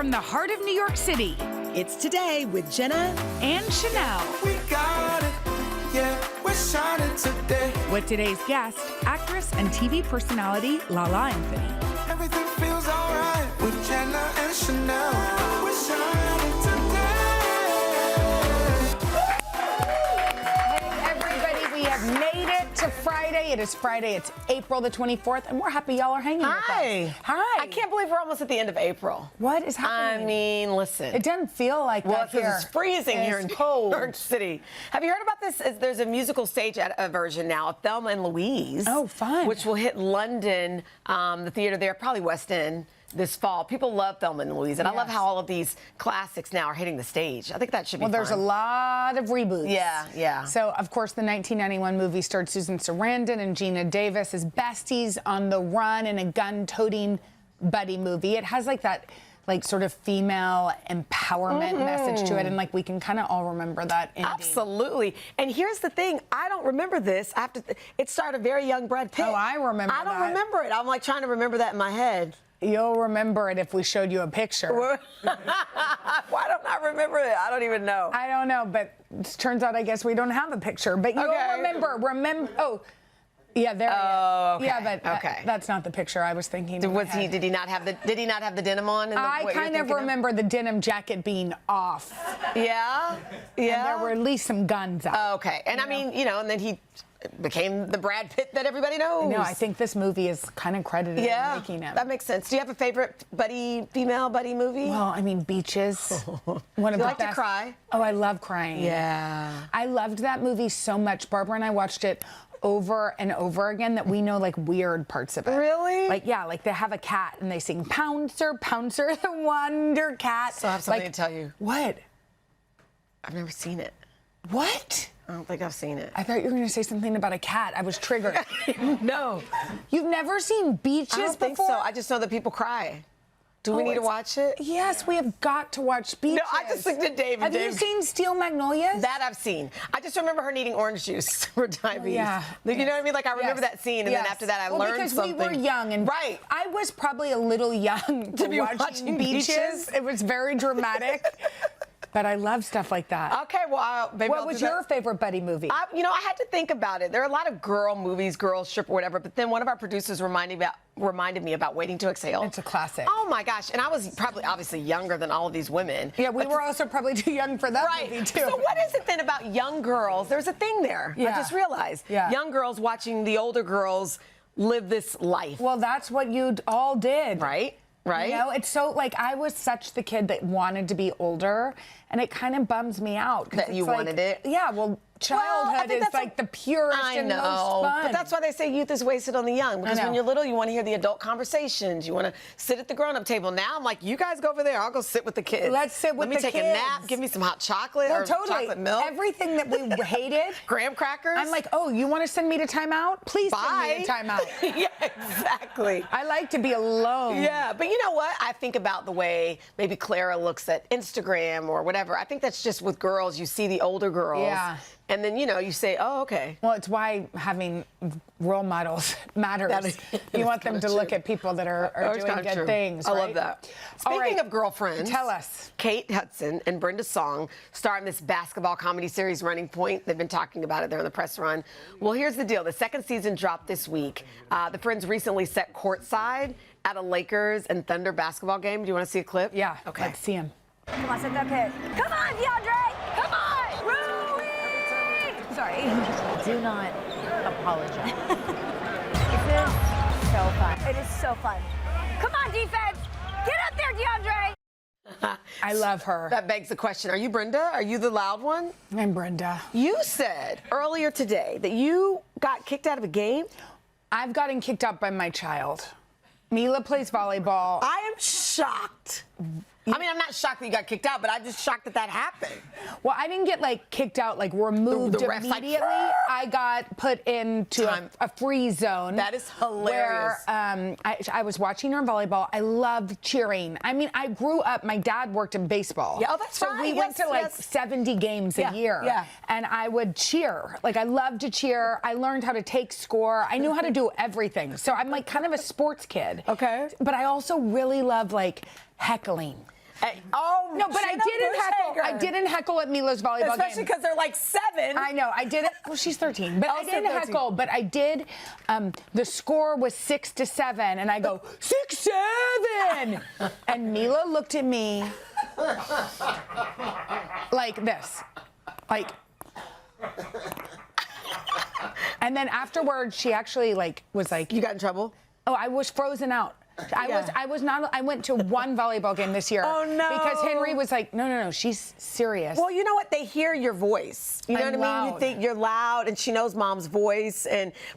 from the heart of New York City. It's Today with Jenna and Sheinelle. We got it, yeah, we're shining today. With today's guest, actress and TV personality Lala Anthony. Everything feels alright with Jenna and Sheinelle. We're shining today. Hey everybody, we have made it to Friday. It is Friday, it's April the 24th, and we're happy y'all are hanging with us. Hi. I can't believe we're almost at the end of April. What is happening? I mean, listen. It doesn't feel like that here. It's freezing here in New York City. Have you heard about this? There's a musical stage version now of Thelma and Louise. Oh, fun. Which will hit London, the theater there, probably West End, this fall. People love Thelma and Louise, and I love how all of these classics now are hitting the stage. I think that should be fun. Well, there's a lot of reboots. Yeah. So, of course, the 1991 movie starred Susan Sarandon and Gina Davis as besties on the run in a gun-toting buddy movie. It has like that sort of female empowerment message to it, and like we can kind of all remember that ending. Absolutely. And here's the thing, I don't remember this. It starred a very young Brad Pitt. Oh, I remember I don't remember it. I'm like trying to remember that in my head. You'll remember it if we showed you a picture. Why don't I remember it? I don't even know. I don't know, but it turns out I guess we don't have a picture. But you'll remember. Oh, yeah, there. Oh, okay. Yeah, but that's not the picture I was thinking. Did he not have the denim on? I kind of remember the denim jacket being off. Yeah. And there were at least some guns out. Okay. And I mean, and then he became the Brad Pitt that everybody knows. No, I think this movie is kind of credited in making him. That makes sense. Do you have a favorite female buddy movie? Well, I mean, Beaches. One of the best. To cry? Oh, I love crying. Yeah. I loved that movie so much. Barbara and I watched it over and over again that we know like weird parts of it. Really? Like they have a cat and they sing Pouncer, Pouncer the Wonder Cat. So I have something to tell you. What? I've never seen it. What? I don't think I've seen it. I thought you were going to say something about a cat. I was triggered. No. You've never seen Beaches before? I don't think so. I just know that people cry. Do we need to watch it? Yes, we have got to watch Beaches. No, I just looked at Dave. Have you seen Steel Magnolias? That I've seen. I just remember her needing orange juice for diabetes. Yeah. You know what I mean? Like, I remember that scene, and then after that, I learned something. Because we were young. And right. I was probably a little young to be watching Beaches. It was very dramatic. But I love stuff like that. Okay, well, maybe what was your favorite buddy movie? I had to think about it. There are a lot of girl movies, Girls Trip or whatever, but then one of our producers reminded me about Waiting to Exhale. It's a classic. Oh my gosh, and I was probably obviously younger than all of these women. Yeah, we were also probably too young for that movie too. So what is it then about young girls? There's a thing there. Yeah. I just realized. Yeah. Young girls watching the older girls live this life. Well, that's what you all did. Right? Right. You know, it's so like I was such the kid that wanted to be older, and it kind of bums me out. That you wanted it? Yeah, well, childhood is like the purest and most fun. But that's why they say youth is wasted on the young. Because when you're little, you want to hear the adult conversations. You want to sit at the grown-up table. Now I'm like, you guys go over there. I'll go sit with the kids. Let's sit with the kids. Let me take a nap. Give me some hot chocolate or chocolate milk. Everything that we hated. Graham crackers. I'm like, oh, you want to send me to timeout? Please send me to timeout. Yeah, exactly. I like to be alone. Yeah, but you know what? I think about the way maybe Clara looks at Instagram or whatever. I think that's just with girls. You see the older girls. Yeah. And then, you say, oh, okay. Well, it's why having role models matters. You want them to look at people that are doing good things. I right? love that. Speaking of girlfriends, tell us. Kate Hudson and Brenda Song star in this basketball comedy series, Running Point. They've been talking about it. They're on the press run. Well, here's the deal. The second season dropped this week. The friends recently set courtside at a Lakers and Thunder basketball game. Do you want to see a clip? Yeah. Okay. Let's see him. Come on, set that pick. Come on, DeAndre! Come on! Sorry. Do not apologize. This is so fun. It is so fun. Come on, defense! Get up there, DeAndre! I love her. That begs the question, are you Brenda? Are you the loud one? I'm Brenda. You said earlier today that you got kicked out of a game? I've gotten kicked out by my child. Mila plays volleyball. I am shocked. I mean, I'm not shocked that you got kicked out, but I'm just shocked that that happened. Well, I didn't get kicked out, removed The ref's immediately. I got put into a free zone. That is hilarious. Where I was watching her in volleyball. I loved cheering. I mean, I grew up. My dad worked in baseball. Yeah, oh, that's so right. we went to 70 games a year. Yeah. And I would cheer. I loved to cheer. I learned how to take score. I knew how to do everything. So I'm kind of a sports kid. Okay. But I also really love heckling. Oh, No, but I Jenna didn't heckle. Hager. I didn't heckle at Mila's volleyball Especially game. because they're like 7. I know. I didn't. Well, she's 13, but I Also didn't 13. heckle. But I did. The score was 6-7, and I go 6-7, and Mila looked at me like this, like. And then afterwards, she actually was like, You got in trouble? "Oh, I was frozen out. I was not. I went to one volleyball game this year. Oh, no. Because Henry was like, no, she's serious. Well, you know what? They hear your voice. You know I'm what I mean? You loud. think you're loud, and she knows mom's voice.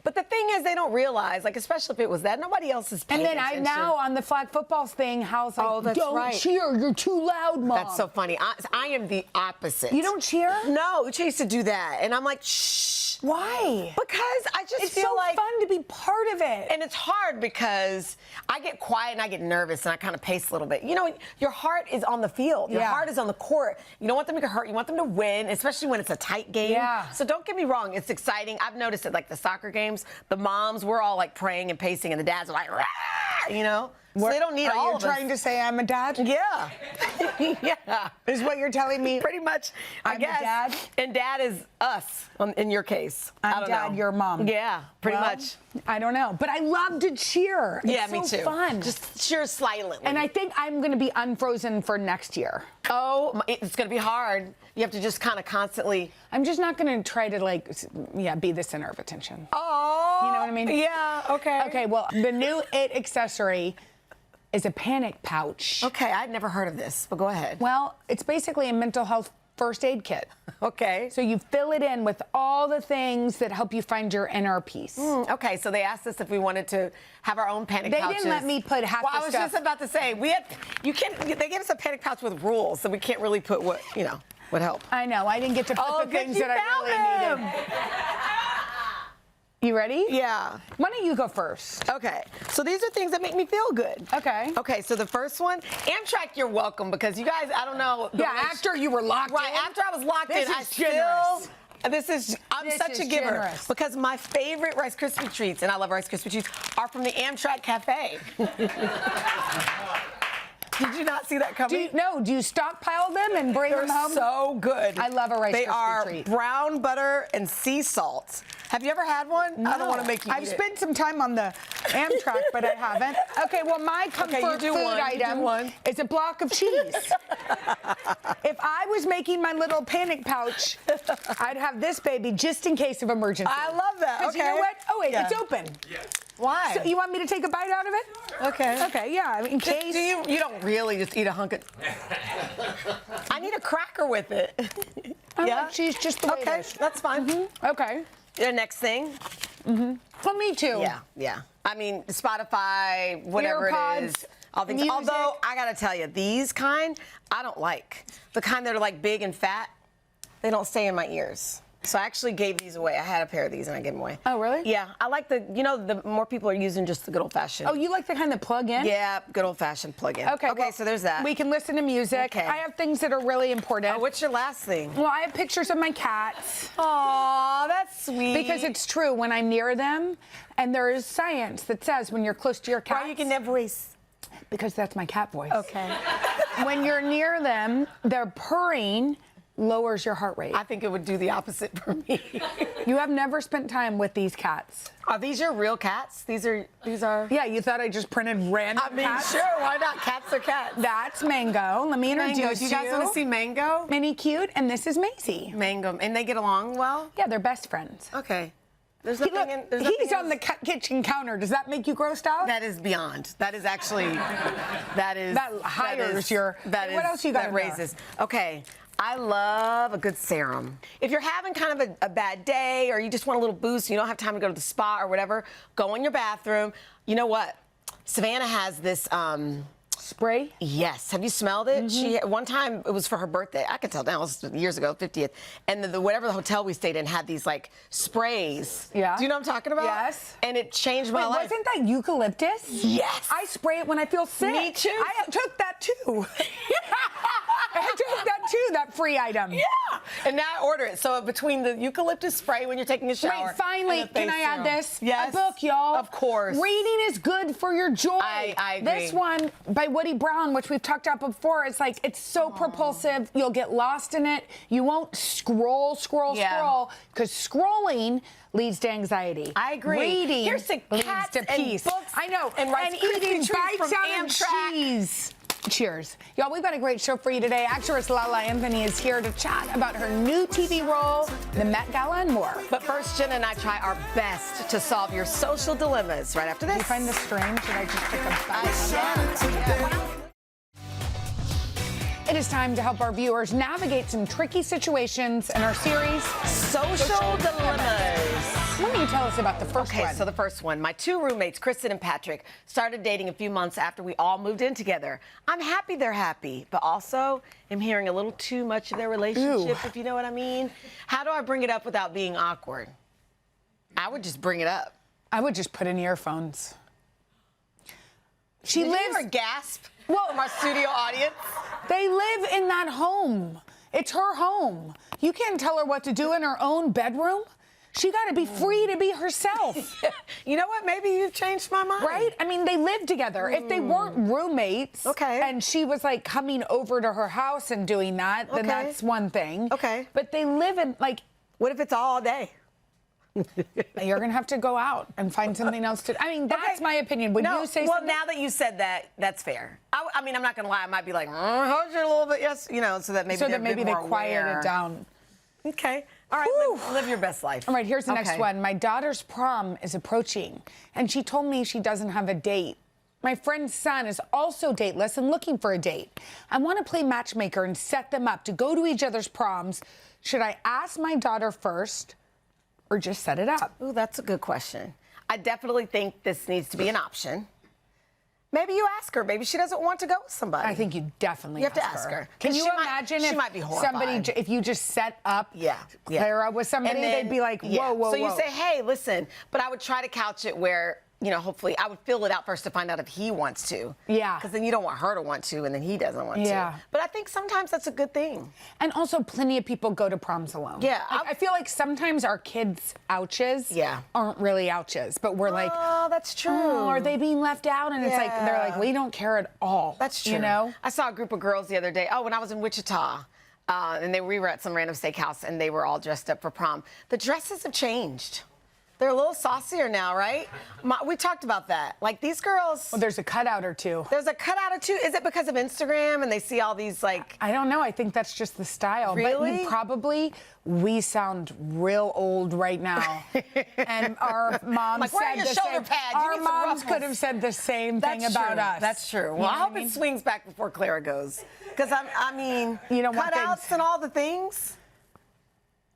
But the thing is, they don't realize, like, especially if it was that, nobody else is paying And then attention. now on the flag football thing, Hal's like, Oh, that's don't right. cheer, you're too loud, Mom. That's so funny. I am the opposite. You don't cheer? No, she used to do that, and I'm like, shh. Why? Because I just It's feel so like fun to be part of it. And it's hard because I get quiet and I get nervous and I kind of pace a little bit. You know, your heart is on the field. Your Yeah. heart is on the court. You don't want them to get hurt. You want them to win, especially when it's a tight game. Yeah. So don't get me wrong. It's exciting. I've noticed it, like the soccer games, the moms, we're all like praying and pacing, and the dads are like, rah, you know? So they don't need Are all you of trying to us. say I'm a dad? Yeah. Yeah. Is what you're telling me? Pretty much, I I'm the guess. dad? And dad is us, in your case. I I'm don't dad, know. you're mom. Yeah, pretty Well, much. I don't know, but I love to cheer. Yeah, It's me so too. fun. Just cheer silently. And I think I'm going to be unfrozen for next year. It's going to be hard. You have to just kind of constantly. I'm just not going to try to be the center of attention. Oh. You know what I mean? Yeah. Okay. Okay, well, the new It accessory is a panic pouch. Okay, I'd never heard of this, but go ahead. Well, it's basically a mental health first aid kit. Okay. So you fill it in with all the things that help you find your inner peace. Okay, so they asked us if we wanted to have our own panic They pouches. didn't let me put half Well, the I was stuff. just about to say they gave us a panic pouch with rules, so we can't really put what would help. I know, I didn't get to put Oh, the good, things you that I really needed. You ready? Yeah. Why don't you go first? Okay, so these are things that make me feel good. Okay. Okay, so the first one, Amtrak, you're welcome, because you guys, I don't know. Yeah, after you were locked Right, in. after I was locked This in, is I still. generous. I'm This such is a giver generous. because my favorite Rice Krispie treats, and I love Rice Krispie treats, are from the Amtrak Cafe. Did you not see that coming? Do you stockpile them and bring They're them home? so good. I love a Rice They Krispie are treat. brown butter and sea salt. Have you ever had one? I don't want to make you I've eat it. spent some time on the Amtrak, but I haven't. Okay, well, my comfort you do food one, you do item one. is a block of cheese. If I was making my little panic pouch, I'd have this baby just in case of emergency. I love that. 'Cause Okay. you know what? Oh, wait, Yeah. it's open. Why? So you want me to take a bite out of it? Okay. Okay, yeah, in case. Do you don't really just eat a hunk of. I need a cracker with it. I like cheese just the way Okay, it is. that's fine. Okay. The next thing. Well, me too. Yeah. I mean, Spotify, whatever Earpods, it is. All things. music. Although I gotta tell you, these kind I don't like. The kind that are like big and fat, they don't stay in my ears. So I actually gave these away. I had a pair of these and I gave them away. Oh, really? Yeah. I like the more people are using just the good old fashioned. Oh, you like the kind that plug in? Yeah, good old fashioned plug-in. Okay. Okay, well, so there's that. We can listen to music. Okay. I have things that are really important. Oh, what's your last thing? Well, I have pictures of my cats. Aw, that's sweet. Because it's true, when I'm near them, and there is science that says when you're close to your cats. Why you can that voice? Because that's my cat voice. Okay. When you're near them, their purring lowers your heart rate. I think it would do the opposite for me. You have never spent time with these cats. Are these your real cats? These are. Yeah, you thought I just printed random I mean, cats? sure. Why not? Cats are cats. That's Mango. Let me introduce Mango. Do you guys want to see Mango? Minnie Cute, and this is Maisie. Mango, and they get along well. Yeah, they're best friends. Okay. There's Look, nothing. There's nothing he's on else. the kitchen counter. Does that make you grossed out? That is beyond. That is actually. That is. That hires your- That What is- else you got That in there? raises. Okay. I love a good serum. If you're having kind of a bad day or you just want a little boost, you don't have time to go to the spa or whatever, go in your bathroom. You know what? Savannah has this. Spray? Yes. Have you smelled it? She one time it was for her birthday. I can tell now. It was years ago, 50th. And whatever the hotel we stayed in had these like sprays. Yeah. Do you know what I'm talking about? Yes. And it changed my Wait, life. wasn't that eucalyptus? Yes. I spray it when I feel sick. Me too. I took that too. I had to have that too, that free item. Yeah. And now I order it. So between the eucalyptus spray when you're taking a shower. Wait, finally, and the can face I add serum. this? Yes. A book, y'all. Of course. Reading is good for your joy. I agree. This one by Woody Brown, which we've talked about before, it's like, it's so propulsive. You'll get lost in it. You won't scroll, because scrolling leads to anxiety. I agree. Reading Here's to leads cats to and peace. books I know. and Rice Krispie eating treats bites from out of Amtrak. cheese. Cheers. Y'all, we've got a great show for you today. Actress Lala Anthony is here to chat about her new TV role, the Met Gala, and more. But first, Jenna and I try our best to solve your social dilemmas right after this. Do you find this strange? Should I just take a bite? It is time to help our viewers navigate some tricky situations in our series, Social Dilemmas. Why don't you tell us about the first one? Okay, so the first one. My two roommates, Kristen and Patrick, started dating a few months after we all moved in together. I'm happy they're happy, but also am hearing a little too much of their relationship, if you know what I mean. How do I bring it up without being awkward? I would just bring it up. I would just put in earphones. She Did lives. you hear a gasp Well- from our studio audience? They live in that home. It's her home. You can't tell her what to do in her own bedroom. She got to be free to be herself. You know what? Maybe you've changed my mind. Right? I mean, they live together. If they weren't roommates, Okay. and she was like coming over to her house and doing that, then Okay. that's one thing. Okay. But they live in, like, What if it's all day? you're going to have to go out and find something else to. I mean, that's Okay. my opinion. Would you say well, something? now that you said that, that's fair. I mean, I'm not gonna lie. I might be like, hold you a little bit, yes, you know, so that maybe so they're that a bit maybe they more quiet aware. it down. Okay. All right. Whew. Live your best life. All right, here's the next Okay. one. My daughter's prom is approaching, and she told me she doesn't have a date. My friend's son is also dateless and looking for a date. I want to play matchmaker and set them up to go to each other's proms. Should I ask my daughter first or just set it up? Ooh, that's a good question. I definitely think this needs to be an option. Maybe you ask her. Maybe she doesn't want to go with somebody. I think you definitely You have to ask her. Can 'Cause you she might- imagine she if might be somebody, horrified. if you just set up Yeah. Clara with somebody, And then- they'd be like, whoa, yeah. whoa, So you whoa. say, hey, listen, but I would try to couch it where, you know, hopefully I would fill it out first to find out if he wants to. Yeah. Because then you don't want her to want to, and then he doesn't want Yeah. to. But I think sometimes that's a good thing. And also, plenty of people go to proms alone. Yeah, I feel like sometimes our kids' ouches Yeah. aren't really ouches, but we're like, Oh, that's true. oh, are they being left out? And it's like, they're like, Yeah. we don't care at all. That's true. You know? I saw a group of girls the other day. Oh, when I was in Wichita, and we were at some random steakhouse, and they were all dressed up for prom. The dresses have changed. They're a little saucier now, right? We talked about that. Like these girls. Well, there's a cutout or two. There's a cutout or two. Is it because of Instagram and they see all these like? I don't know. I think that's just the style. Really? But we sound real old right now. And our moms Like, where are said your the shoulder same. pads? You Our need some moms ruffles. could have said the same thing about true. us. That's true. Well, You know I what hope it swings back before Clara goes. Because I mean, You don't want cutouts things- and all the things.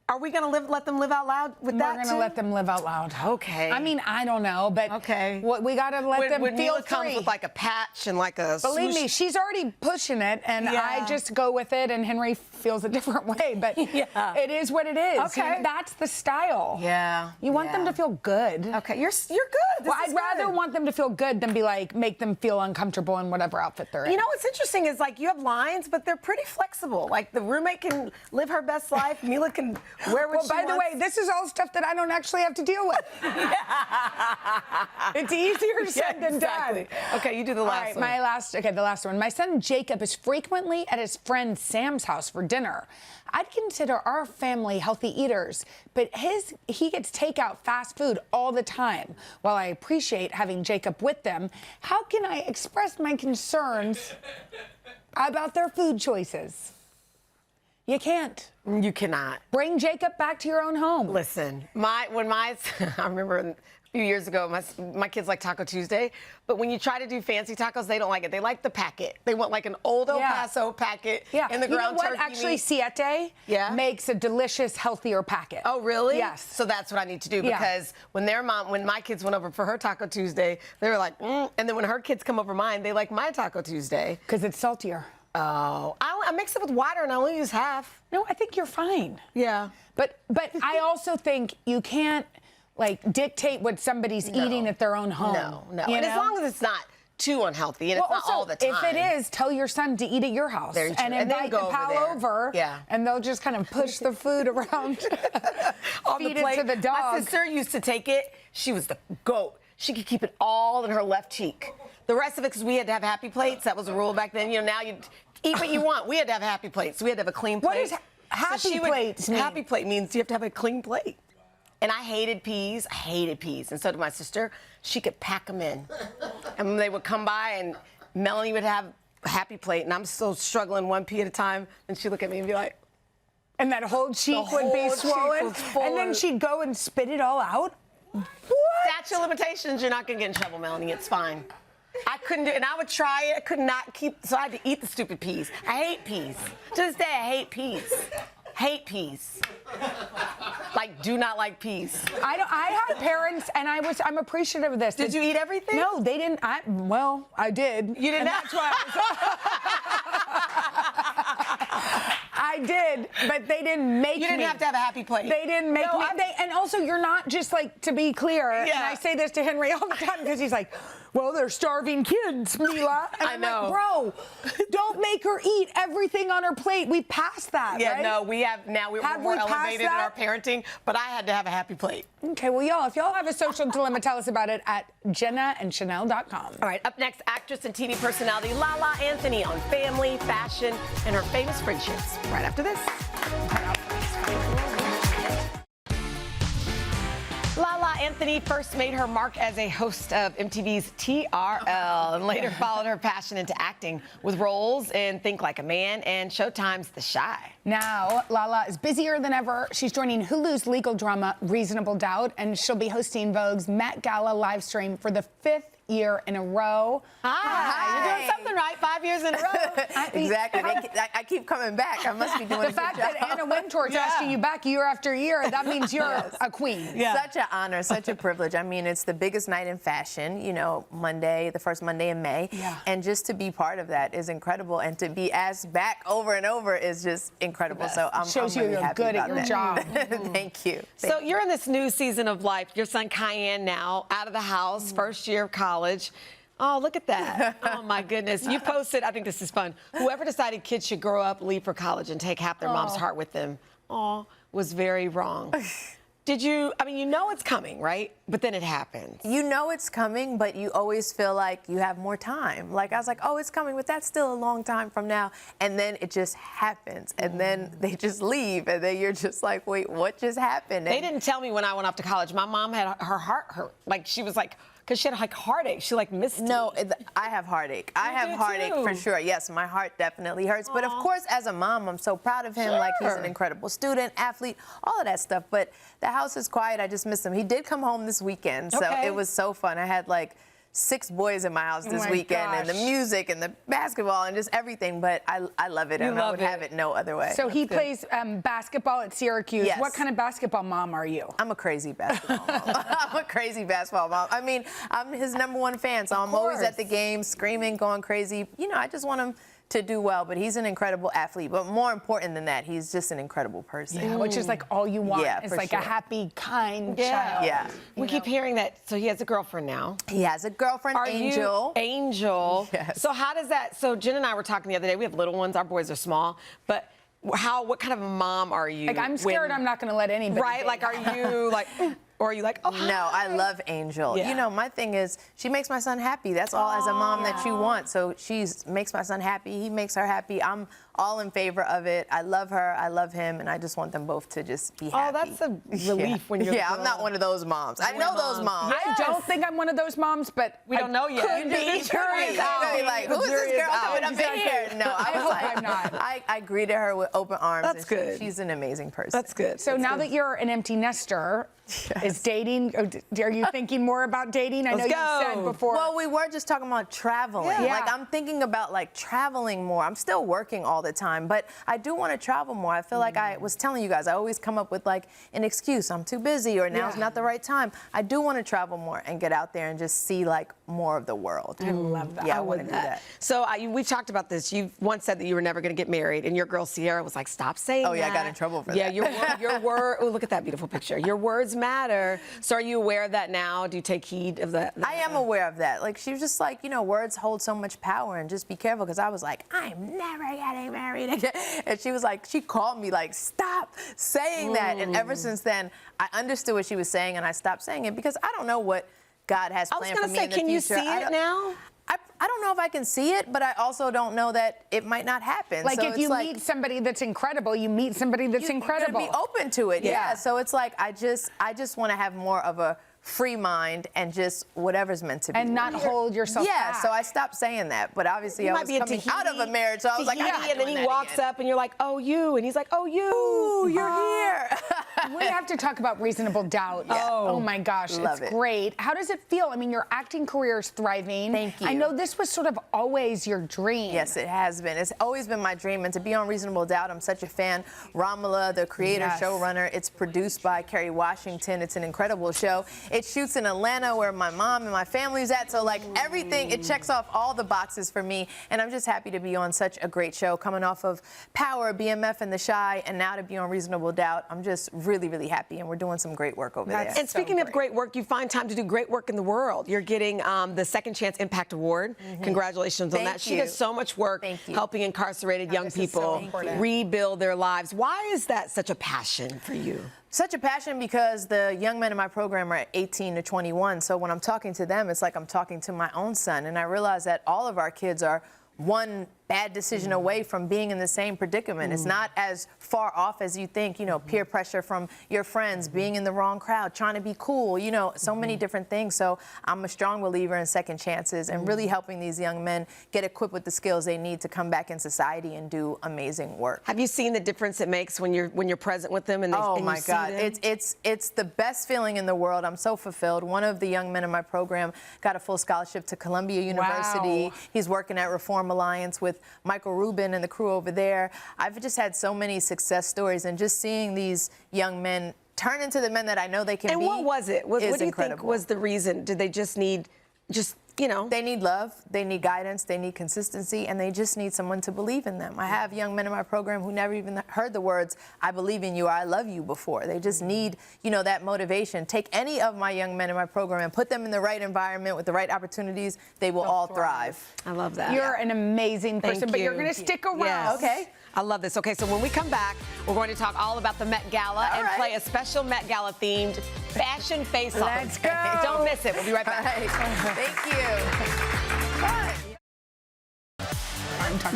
Are we gonna let them live out loud with that We're going to too? let them live out loud. Okay. I mean, I don't know, but Okay. we got to let them when feel Mila comes free. with like a patch and like a Believe me, swoosh- she's already pushing it, and Yeah. I just go with it, and Henry feels a different way, but Yeah. it is what it is. Okay. You know, that's the style. Yeah, You want them yeah. to feel good. Okay, you're good. This Well, is I'd rather good. want them to feel good than be like, make them feel uncomfortable in whatever outfit they're in. You know what's interesting is like you have lines, but they're pretty flexible. Like the roommate can live her best life. Mila can wear what well, she by the wants. way, this is all stuff that I don't actually have to deal with. It's easier said than exactly. done. Okay, you do the All last right, one. the last one. My son Jacob is frequently at his friend Sam's house for dinner. I'd consider our family healthy eaters, but he gets takeout fast food all the time. While I appreciate having Jacob with them, how can I express my concerns about their food choices? You can't. You cannot. Bring Jacob back to your own home. Listen, I remember a few years ago, my kids like Taco Tuesday, but when you try to do fancy tacos, they don't like it. They like the packet. They want like an old El Yeah. Paso packet Yeah. in the You know ground what? turkey Actually, meat. Siete makes a delicious, healthier packet. Oh, really? Yes. So that's what I need to do Yeah. because when my kids went over for her Taco Tuesday, they were like, and then when her kids come over mine, they like my Taco Tuesday. Because it's saltier. Oh, I mix it with water and I only use half. No, I think you're fine. Yeah. But I also think you can't like dictate what somebody's eating at their own home. No. You And as know? long as it's not too unhealthy, and Well, it's not all the time. if it is, tell your son to eat at your house Very true. and And then invite go the over pal there. over, Yeah. and they'll just kind of push the food around, On feed the plate. it to the dog. My sister used to take it. She was the goat. She could keep it all in her left cheek. The rest of it, because we had to have happy plates. That was a rule back then. You know, now you eat what you want. We had to have happy plates. We had to have a clean plate. What does happy plates mean? Happy plate means you have to have a clean plate. And I hated peas. I hated peas. And so did my sister. She could pack them in. And when they would come by and Melanie would have a happy plate, and I'm still struggling one pea at a time, and she'd look at me and be like, and that whole cheek would be whole cheek swollen, was full and then of- she'd go and spit it all out. What? statute of limitations, you're not gonna get in trouble, Melanie. It's fine. I couldn't do it, and I would try it. I could not keep, so I had to eat the stupid peas. I hate peas. To this day, I hate peas. Hate peas. Like, do not like peas. I had parents, and I'm appreciative of this. Did you eat everything? No, they didn't. Well, I did. You did and not? That's why I did, but they didn't make me. You didn't have to have a happy plate. They didn't make No, me. And also, you're not just like, to be clear, and Yeah. I say this to Henry all the time because he's like, well, they're starving kids, Mila. And I'm know. like, bro, don't make her eat everything on her plate. We passed that, Yeah, right? no, we have now. We're Have more we passed elevated in that? our parenting, but I had to have a happy plate. Okay, well, y'all, if y'all have a social dilemma, tell us about it at JennaandSheinelle.com. All right, up next, actress and TV personality Lala Anthony on family, fashion, and her famous friendships. Right after this. Lala Anthony first made her mark as a host of MTV's TRL and later followed her passion into acting with roles in Think Like a Man and Showtime's The Chi. Now, Lala is busier than ever. She's joining Hulu's legal drama Reasonable Doubt, and she'll be hosting Vogue's Met Gala live stream for the 5th year in a row. Hi. You're doing something right, 5 years in a row. Exactly. I keep coming back. I must be doing The a good fact job. that Anna Wintour's asking you back year after year, that means you're a queen. Such an honor, such a privilege. I mean, it's the biggest night in fashion, you know, Monday, the first Monday in May. Yeah. And just to be part of that is incredible. And to be asked back over and over is just incredible. So I'm Shows really you're happy good at about your that. job. Thank you. So you're in this new season of life. Your son Cayenne now out of the house, first year of college. Oh, look at that. Oh, my goodness. You posted, I think this is fun. Whoever decided kids should grow up, leave for college, and take half their mom's heart with them, was very wrong. Did you, I mean, you know it's coming, right? But then it happens. You know it's coming, but you always feel like you have more time. Like, I was like, oh, it's coming, but that's still a long time from now. And then it just happens. And then they just leave. And then you're just like, wait, what just happened? They didn't tell me when I went off to college. My mom had her heart hurt. Like, she was like, because she had like heartache. She like missed No, me. I have heartache. I have do heartache too. for sure. Yes, my heart definitely hurts. But of course, as a mom, I'm so proud of him. Like, he's an incredible student, athlete, all of that stuff. But the house is quiet. I just miss him. He did come home this weekend, so Okay. it was so fun. I had like 6 boys in my house this my weekend, and the gosh. music and the basketball and just everything. But I love it, and I love would it. have it no other way. So he plays basketball at Syracuse. Yes. What kind of basketball mom are you? I'm a crazy basketball mom. I'm a crazy basketball mom. I mean, I'm his #1 fan, so I'm always at the game, screaming, going crazy. You know, I just want him to do well, but he's an incredible athlete. But more important than that, he's just an incredible person. Yeah, which is like all you want. Yeah, It's for like sure. a happy, kind Yeah. child. Yeah. We keep hearing that. So he has a girlford now. He has a girlfriend, Angel. You Angel? Yes. So how does that? So Jen and I were talking the other day. We have little ones. Our boys are small, but what kind of a mom are you? Like, I'm scared I'm not going to let anybody. Right? date Like, are her. you like, or are you like, oh, hi. No, I love Angel. Yeah. You know, my thing is she makes my son happy. That's all as a mom that you want. So she makes my son happy. He makes her happy. I'm all in favor of it. I love her. I love him. And I just want them both to just be happy. that's a relief when you're the Yeah, I'm girl. not one of those moms. I know those moms. I don't think I'm one of those moms, but We don't know yet. Could be. You're gonna be like, who's this girl coming up in here? No, I was hope like, I'm not. I greeted her with open arms. That's and good. She's an amazing person. That's good. So now that you're an empty nester, is dating? Are you thinking more about dating? I know Let's you go. said before. Well, we were just talking about traveling. Yeah. Like, I'm thinking about like traveling more. I'm still working all the time, but I do want to travel more. I feel like I was telling you guys, I always come up with like an excuse. I'm too busy, or now's not the right time. I do want to travel more and get out there and just see like more of the world. I love that. Yeah, I want to do that. So we've talked about this. You once said that you were never going to get married, and your girl Sierra was like, "Stop saying that." Oh yeah, I got in trouble for yeah, that. your word. Oh, look at that beautiful picture. Your words matter. So are you aware of that now? Do you take heed of that? I am aware of that. Like, she was just like, you know, words hold so much power, and just be careful, because I was like, I'm never getting married again. And she was like, she called me like, stop saying that. And ever since then, I understood what she was saying, and I stopped saying it, because I don't know what God has planned for me in the future. Can you see it now? I don't know if I can see it, but I also don't know that it might not happen. Like, so if you meet somebody that's incredible, you meet somebody that's incredible. You're gonna be open to it, yeah. So it's like, I just want to have more of a free mind and just whatever's meant to be. And not hold yourself back. Yeah, so I stopped saying that. But obviously, I was coming out of a marriage, so I was like, I'm not and then doing he that walks again. up, and you're like, "Oh, you," and he's like, "Oh, you." Ooh, you're here. We have to talk about Reasonable Doubt. Yeah. Oh my gosh, Love it's it. great. How does it feel? I mean, your acting career is thriving. Thank you. I know this was sort of always your dream. Yes, it has been. It's always been my dream, and to be on Reasonable Doubt, I'm such a fan. Romola, the creator, showrunner, it's produced by Kerry Washington. It's an incredible show. It shoots in Atlanta, where my mom and my family's at, so like everything, it checks off all the boxes for me, and I'm just happy to be on such a great show, coming off of Power, BMF, and The Chi, and now to be on Reasonable Doubt. I'm just really, really happy, and we're doing some great work over there. And speaking of great work, you find time to do great work in the world. You're getting the Second Chance Impact Award. Congratulations on that. She does so much work helping incarcerated young people rebuild their lives. Why is that such a passion for you? Such a passion, because the young men in my program are 18 to 21. So when I'm talking to them, it's like I'm talking to my own son. And I realize that all of our kids are one bad decision away from being in the same predicament. It's not as far off as you think, you know, peer pressure from your friends, being in the wrong crowd, trying to be cool, you know, so many different things. So I'm a strong believer in second chances and really helping these young men get equipped with the skills they need to come back in society and do amazing work. Have you seen the difference it makes when you're present with them and they Oh and my you see God, them? it's the best feeling in the world. I'm so fulfilled. One of the young men in my program got a full scholarship to Columbia University. Wow. He's working at Reform Alliance with Michael Rubin and the crew over there. I've just had so many success stories, and just seeing these young men turn into the men that I know they can be. And what was it? What do you incredible. think was the reason? Did they just need, you know? They need love, they need guidance, they need consistency, and they just need someone to believe in them. I have young men in my program who never even heard the words, I believe in you, or I love you before. They just need, you know, that motivation. Take any of my young men in my program and put them in the right environment with the right opportunities, they will all thrive. I love that. You're an amazing person, Thank but you. you're going to stick around. Yes. Okay. I love this. Okay, so when we come back, we're going to talk all about the Met Gala and play a special Met Gala themed fashion face-off. Let's go. Don't miss it. We'll be right back. All right. Thank you.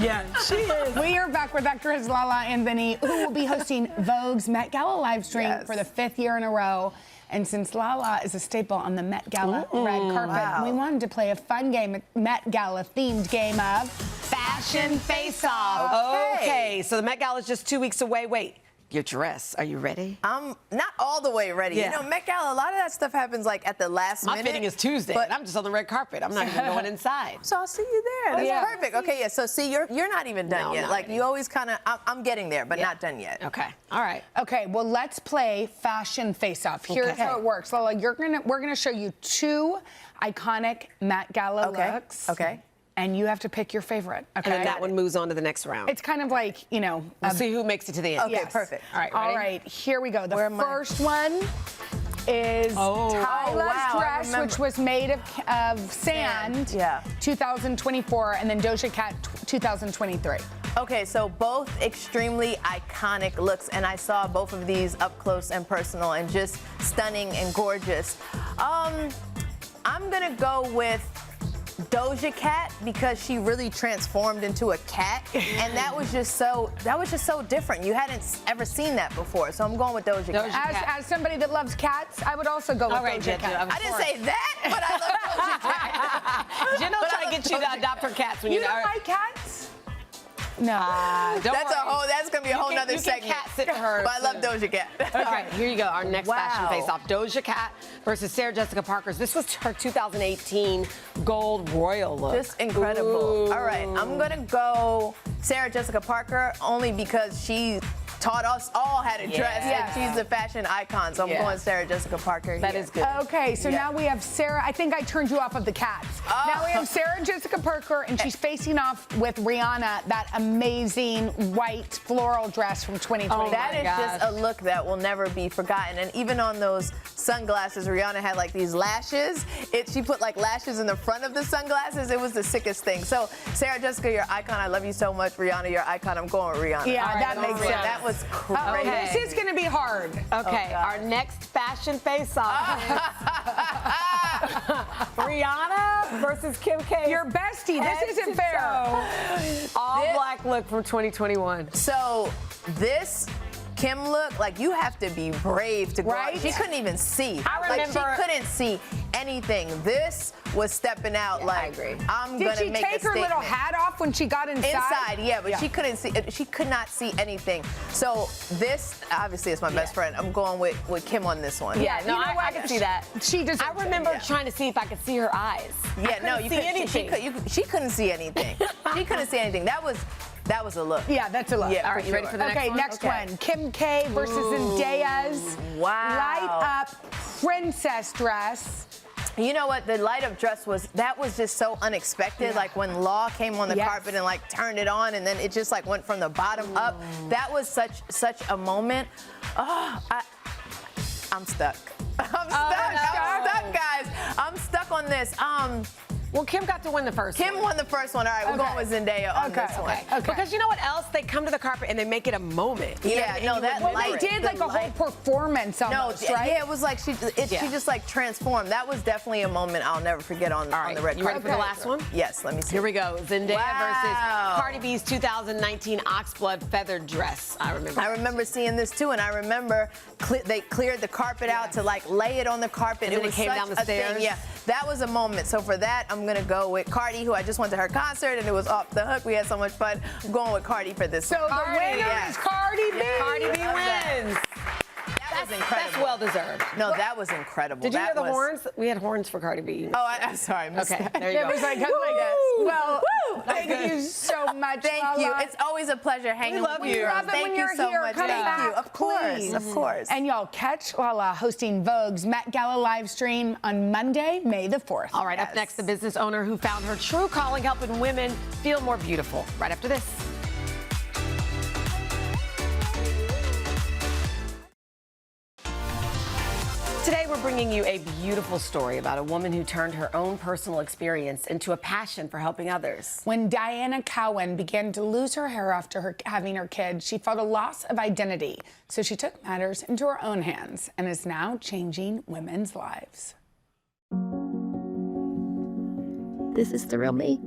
Yeah, she is. We are back with actress Lala Anthony, who will be hosting Vogue's Met Gala live stream for the 5th year in a row. And since Lala is a staple on the Met Gala red carpet, we wanted to play a fun game, a Met Gala themed game of Fashion Face-Off. Okay, so the Met Gala is just 2 weeks away. Wait, your dress, are you ready? I'm not all the way ready. Yeah. You know, Met Gala, a lot of that stuff happens like at the last My minute. fitting is Tuesday, but and I'm just on the red carpet. I'm not even going inside. So I'll see you there. That's perfect. Okay, yeah. So see, you're not even done No, yet. not Like ready. you always kind of, I'm getting there, but not done yet. Okay, all right. Okay, well, let's play Fashion Face-Off. Here's how it works. Lala, we're gonna show you 2 iconic Met Gala looks. Okay. And you have to pick your favorite. Okay. And then that one moves on to the next round. It's kind of like, you know. We'll see who makes it to the end. Okay, perfect. All right, All ready? right, here we go. The first one is Tyla's wow, I dress, remember. which was made of sand, Yeah. 2024, and then Doja Cat 2023. Okay, so both extremely iconic looks, and I saw both of these up close and personal, and just stunning and gorgeous. I'm gonna go with Doja Cat, because she really transformed into a cat, and that was just so different. You hadn't ever seen that before, so I'm going with Doja Cat. As somebody that loves cats, I would also go with All right, Doja Jenna, Cat. of I didn't course. say that, but I love Doja Cat. Jenna will try to get you to adopt her cats when You you don't like cats? No. Don't That's worry. that's gonna be a whole nother you segment. can cat sit her. But I love Doja Cat. All right, here you go. Our next fashion Wow. face-off: Doja Cat versus Sarah Jessica Parker's. This was her 2018 gold royal look. Just incredible. Ooh. All right, I'm gonna go Sarah Jessica Parker only because she taught us all how to dress. Yes. And she's a fashion icon, so I'm going Sarah Jessica Parker That here. is good. Okay, so now we have Sarah. I think I turned you off of the cats. Now we have Sarah Jessica Parker, and she's facing off with Rihanna, that amazing white floral dress from 2020. That is just a look that will never be forgotten. And even on those sunglasses, Rihanna had like these lashes. She put like lashes in the front of the sunglasses. It was the sickest thing. So Sarah Jessica, you're icon. I love you so much. Rihanna, you're icon. I'm going with Rihanna. Yeah, that makes sense. That was crazy. Oh, this is going to be hard. Okay, our next fashion face-off is Rihanna versus Kim K. Your bestie. This isn't fair. All black look from 2021. So this Kim look, like you have to be brave to go. Right? She couldn't even see. I remember- Like she couldn't see anything. This was stepping out like I'm Did gonna she make a take her statement. little hat off when she got inside? Inside, yeah, but she couldn't see. She could not see anything. So this, obviously, is my best friend. I'm going with Kim on this one. Yeah, no, You know I what? can see that. She just. I remember trying to see if I could see her eyes. Yeah, no, you see couldn't anything. She couldn't see anything. She couldn't see anything. That was a look. Yeah, that's a look. Yeah, All right, you ready for the Okay, next one? next one. Kim K versus Zendaya's light up princess dress. You know what? The light up dress was just so unexpected. Like when Law came on the carpet and like turned it on, and then it just like went from the bottom up. That was such a moment. Oh, I'm stuck. I'm stuck, guys. I'm stuck on this. Well, Kim got to win the first Kim one. won the first one. All right, we're going with Zendaya on this one. Because you know what else? They come to the carpet and they make it a moment. You know, Yeah, and no, you that would Well, never- they did like a whole performance almost, No, right? yeah, it was like she just like transformed. That was definitely a moment I'll never forget on the red you ready carpet. for the last one? Yes, let me see. Here we go. Zendaya Wow. versus Cardi B's 2019 Oxblood feathered dress. I remember seeing this too, and I remember they cleared the carpet out to like lay it on the carpet. And then it was came such down the a thing. stairs. Yeah, that was a moment. So for that, I'm gonna go with Cardi, who I just went to her concert, and it was off the hook. We had so much fun. I'm going with Cardi for this. So the winner is Cardi B. Cardi B wins. That was incredible. That's well deserved. No, that was incredible. Did you hear the was... horns? We had horns for Cardi B. Oh, I'm sorry. I missed Okay, that. there you It go. was like, well, thank you so much. Thank you. Lala. It's always a pleasure hanging love with you. you. We love it Thank when you you're so here. much. Come Thank back, you. Of course. please. Of course. And y'all catch Lala hosting Vogue's Met Gala live stream on Monday, May the 4th. All right, up next, the business owner who found her true calling helping women feel more beautiful. Right after this. Today, we're bringing you a beautiful story about a woman who turned her own personal experience into a passion for helping others. When Diana Cowan began to lose her hair after having her kid, she felt a loss of identity. So she took matters into her own hands and is now changing women's lives. This is the real me.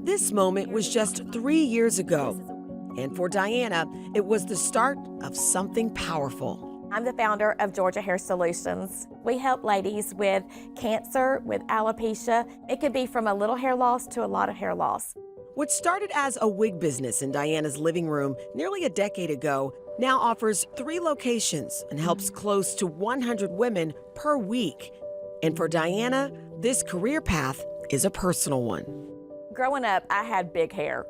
This moment was just 3 years ago. And for Diana, it was the start of something powerful. I'm the founder of Georgia Hair Solutions. We help ladies with cancer, with alopecia. It could be from a little hair loss to a lot of hair loss. What started as a wig business in Diana's living room nearly a decade ago now offers 3 locations and helps close to 100 women per week. And for Diana, this career path is a personal one. Growing up, I had big hair.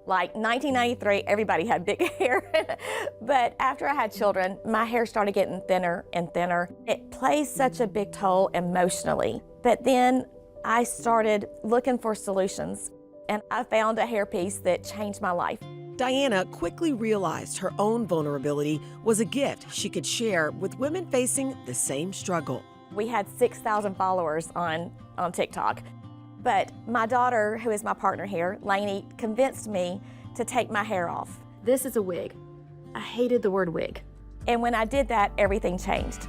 Like 1993, everybody had big hair. But after I had children, my hair started getting thinner and thinner. It plays such a big toll emotionally. But then I started looking for solutions, and I found a hairpiece that changed my life. Diana quickly realized her own vulnerability was a gift she could share with women facing the same struggle. We had 6,000 followers on TikTok. But my daughter, who is my partner here, Lainey, convinced me to take my hair off. This is a wig. I hated the word wig. And when I did that, everything changed.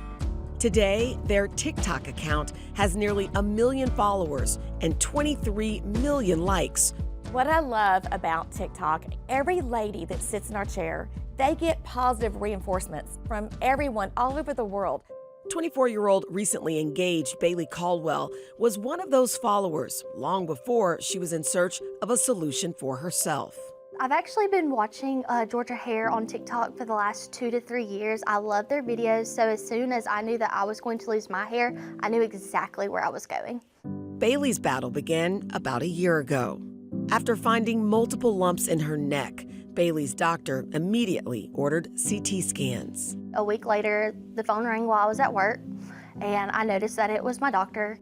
Today, their TikTok account has nearly 1 million followers and 23 million likes. What I love about TikTok, every lady that sits in our chair, they get positive reinforcements from everyone all over the world. 24-year-old recently engaged Bailey Caldwell was one of those followers long before she was in search of a solution for herself. I've actually been watching Georgia Hair on TikTok for the last 2 to 3 years. I love their videos, so as soon as I knew that I was going to lose my hair, I knew exactly where I was going. Bailey's battle began about a year ago. After finding multiple lumps in her neck, Bailey's doctor immediately ordered CT scans. A week later, the phone rang while I was at work, and I noticed that it was my doctor.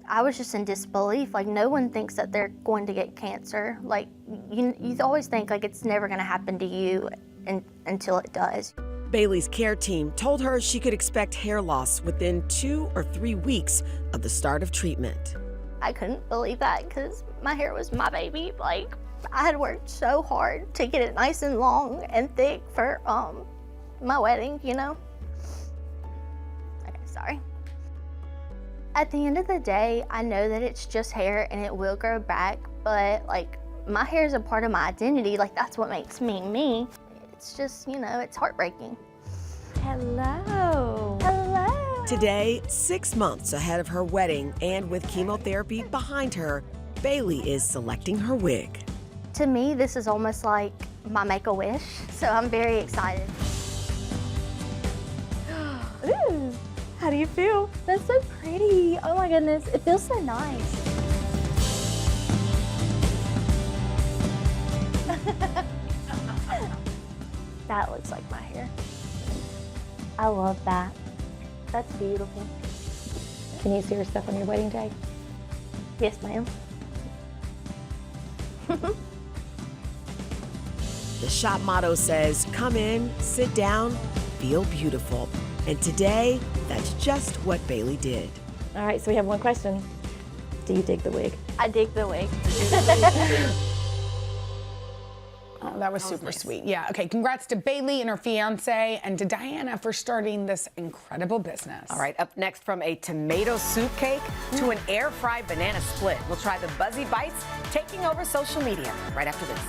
I was just in disbelief. Like, no one thinks that they're going to get cancer. Like, you always think, like, it's never going to happen to you until it does. Bailey's care team told her she could expect hair loss within 2 or 3 weeks of the start of treatment. I couldn't believe that because my hair was my baby. Like, I had worked so hard to get it nice and long and thick for my wedding, you know? Okay, sorry. At the end of the day, I know that it's just hair and it will grow back, but like, my hair is a part of my identity. Like, that's what makes me me. It's just, you know, it's heartbreaking. Hello. Hello. Today, 6 months ahead of her wedding and with chemotherapy behind her, Bailey is selecting her wig. To me, this is almost like my Make-A-Wish, so I'm very excited. Ooh, how do you feel? That's so pretty. Oh my goodness, it feels so nice. That looks like my hair. I love that. That's beautiful. Can you see your stuff on your wedding day? Yes, ma'am. The shop motto says, come in, sit down, feel beautiful. And today, that's just what Bailey did. All right, so we have one question. Do you dig the wig? I dig the wig. Oh, that was super sweet. Yeah, okay, congrats to Bailey and her fiance and to Diana for starting this incredible business. All right, up next, from a tomato soup cake to an air-fried banana split. We'll try the Buzzy Bites taking over social media right after this.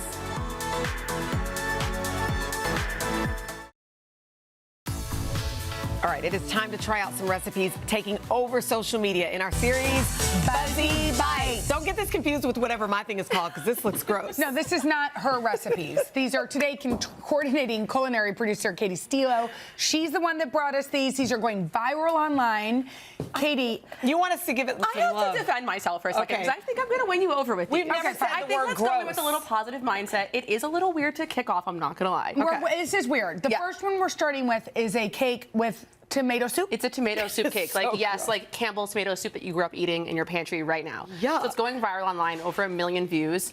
All right, it is time to try out some recipes taking over social media in our series, Buzzy Bites. Don't get this confused with whatever my thing is called, because this looks gross. No, this is not her recipes. These are today coordinating culinary producer Katie Stilo. She's the one that brought us these. These are going viral online. Katie, you want us to give it some I have love. to defend myself for a second, because I think I'm going to win you over with We've these. never said I the think word let's go in gross. with a little positive mindset. It is a little weird to kick off, I'm not going to lie. this is weird. The first one we're starting with is a cake with tomato soup? It's a tomato soup cake. So gross. Like Campbell's tomato soup that you grew up eating in your pantry right now. Yeah. So it's going viral online, over 1 million views.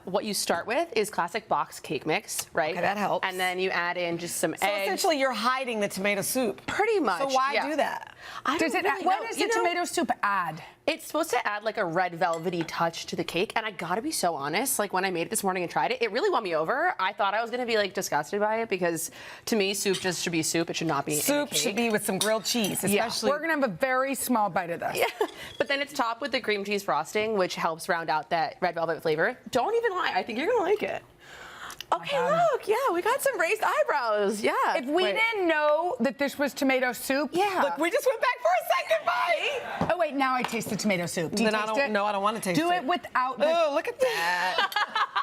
What you start with is classic box cake mix, right? Okay, that helps. And then you add in just some So eggs. essentially, you're hiding the tomato soup. Pretty much. So why yeah. do that? I don't really What know. does You the know, tomato soup add? It's supposed to add like a red velvety touch to the cake, and I gotta be so honest, like when I made it this morning and tried it, it really won me over. I thought I was gonna be like disgusted by it, because to me, soup just should be soup. It should not be Soup cake. should be with some grilled cheese, especially. We're gonna have a very small bite of this. Yeah, but then it's topped with the cream cheese frosting, which helps round out that red velvet flavor. Don't even lie, I think you're gonna like it. Okay, look, yeah, we got some raised eyebrows, yeah. If we didn't know that this was tomato soup, Look, we just went back for a second bite. Oh wait, now I taste the tomato soup. Do you Then taste it? No, I don't want to taste it. Do it without the... Oh, look at that.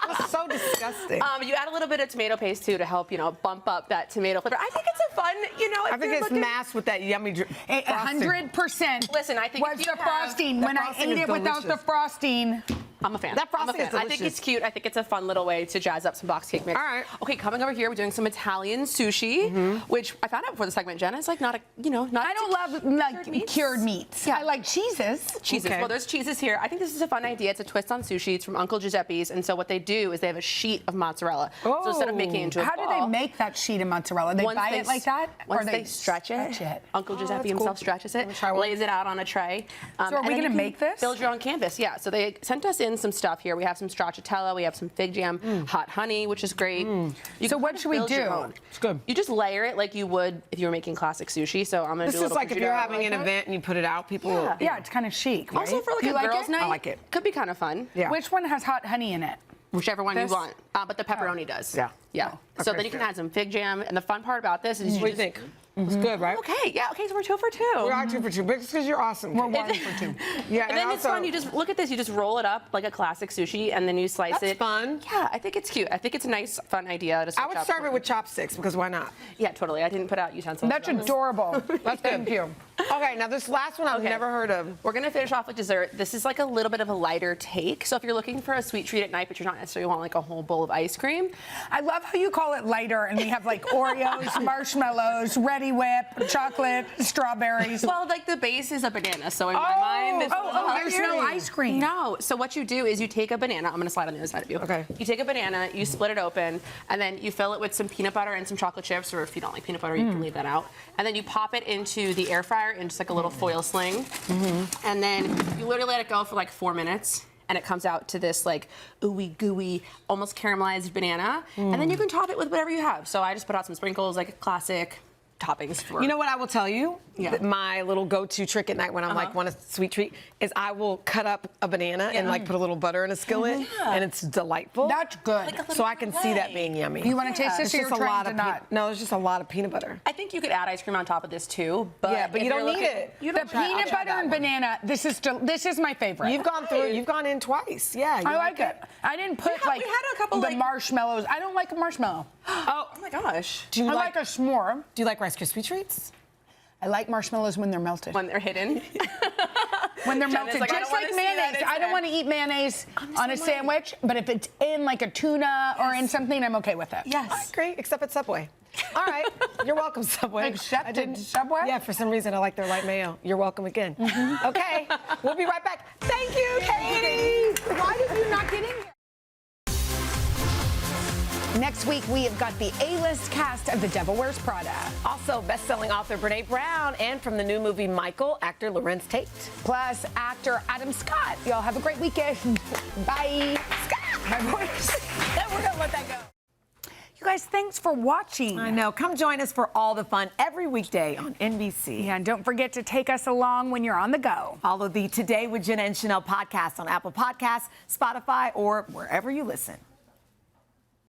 That's so disgusting. You add a little bit of tomato paste too to help, bump up that tomato flavor. I think it's a fun, I think it's masked with that yummy 100%. Listen, I think was if you the frosting. When I frosting ate is it without the delicious. frosting. I'm a fan. That I'm a frosting is fan. I think delicious. it's cute. I think it's a fun little way to jazz up some box cake mix. All right. Okay, coming over here, we're doing some Italian sushi, which I found out before the segment, Jenna, is like not a, not. I don't love cured meats. Yeah. I like cheeses. Cheeses. Okay. Well, there's cheeses here. I think this is a fun idea. It's a twist on sushi. It's from Uncle Giuseppe's, and so what they do is they have a sheet of mozzarella. So instead of making it into a How do ball, they make that sheet of mozzarella? They buy it like that? Once or they stretch it. Uncle Giuseppe himself stretches it, lays it out on a tray. So are we going to make this? Build your own canvas, yeah. So they sent us in some stuff here. We have some stracciatella, we have some fig jam, hot honey, which is great. So what should we do? It's good. You just layer it like you would if you were making classic sushi. So I'm going to do a This is little like if you're prosciutto having an like that. event and you put it out, people will. Yeah, it's kind of chic, right? Also for like Do you a like girls' it? night, I like it. Could be kind of fun. Yeah. Which one has hot honey in it? Whichever one This? you want. But the pepperoni does. Yeah. Yeah. So then you can add some fig jam. And the fun part about this is What do you think? It's good, right? Okay, yeah, okay, so we're 2 for 2. We are 2 for 2, because you're awesome. We're 1 for 2. Yeah, and then it's fun. You just look at this. You just roll it up like a classic sushi, and then you slice That's it. fun. Yeah, I think it's cute. I think it's a nice, fun idea. To I would serve it with chopsticks, because why not? Yeah, totally. I didn't put out utensils. That's adorable. That's good. Thank you. Okay, now this last one I've never heard of. We're gonna finish off with dessert. This is like a little bit of a lighter take. So if you're looking for a sweet treat at night, but you're not necessarily want like a whole bowl of ice cream. I love how you call it lighter, and we have like Oreos, marshmallows, Ready Whip, chocolate, strawberries. Well, like the base is a banana, so in my mind, it's there's no ice cream. No. So what you do is you take a banana. I'm gonna slide on the other side of you. Okay. You take a banana, you split it open, and then you fill it with some peanut butter and some chocolate chips, or if you don't like peanut butter, you can leave that out. And then you pop it into the air fryer in just like a little foil sling, and then you literally let it go for like 4 minutes. And it comes out to this like ooey gooey, almost caramelized banana. And then you can top it with whatever you have. So I just put out some sprinkles, like classic toppings for. You know what I will tell you? Yeah. That my little go-to trick at night when I'm like want a sweet treat is I will cut up a banana and like put a little butter in a skillet, and it's delightful. That's good. So I can see that being yummy. You want to taste this, or It's you're just a lot trying of to not? no, it's just a lot of peanut butter. I think you could add ice cream on top of this too, but Yeah, but if you don't you're need looking- it. You The don't try- I'll peanut try butter that and one. banana. This is my favorite. You've gone in twice. Yeah, you I like it. I didn't put we like had a couple, the like- marshmallows. I don't like a marshmallow. Oh my gosh. Do you I like a s'more. Do you like Rice Krispie treats? I like marshmallows when they're melted. When they're hidden. When they're Jenna's melted, like, I just don't like wanna see that mayonnaise. I don't instead. want to eat mayonnaise on a sandwich, but if it's in like a tuna or in something, I'm okay with it. Yes. Great, except at Subway. All right, you're welcome, Subway. Except I at didn't- Subway? Yeah, for some reason I like their light mayo. You're welcome again. Okay, we'll be right back. Thank you, Katie. Why did you not get in here? Next week, we have got the A-list cast of The Devil Wears Prada. Also, best-selling author Brene Brown, and from the new movie Michael, actor Lorenz Tate. Plus, actor Adam Scott. Y'all have a great weekend. Bye. Scott, my voice. We're gonna let that go. You guys, thanks for watching. I know. Come join us for all the fun every weekday on NBC. Yeah, and don't forget to take us along when you're on the go. Follow the Today with Jenna and Sheinelle podcast on Apple Podcasts, Spotify, or wherever you listen.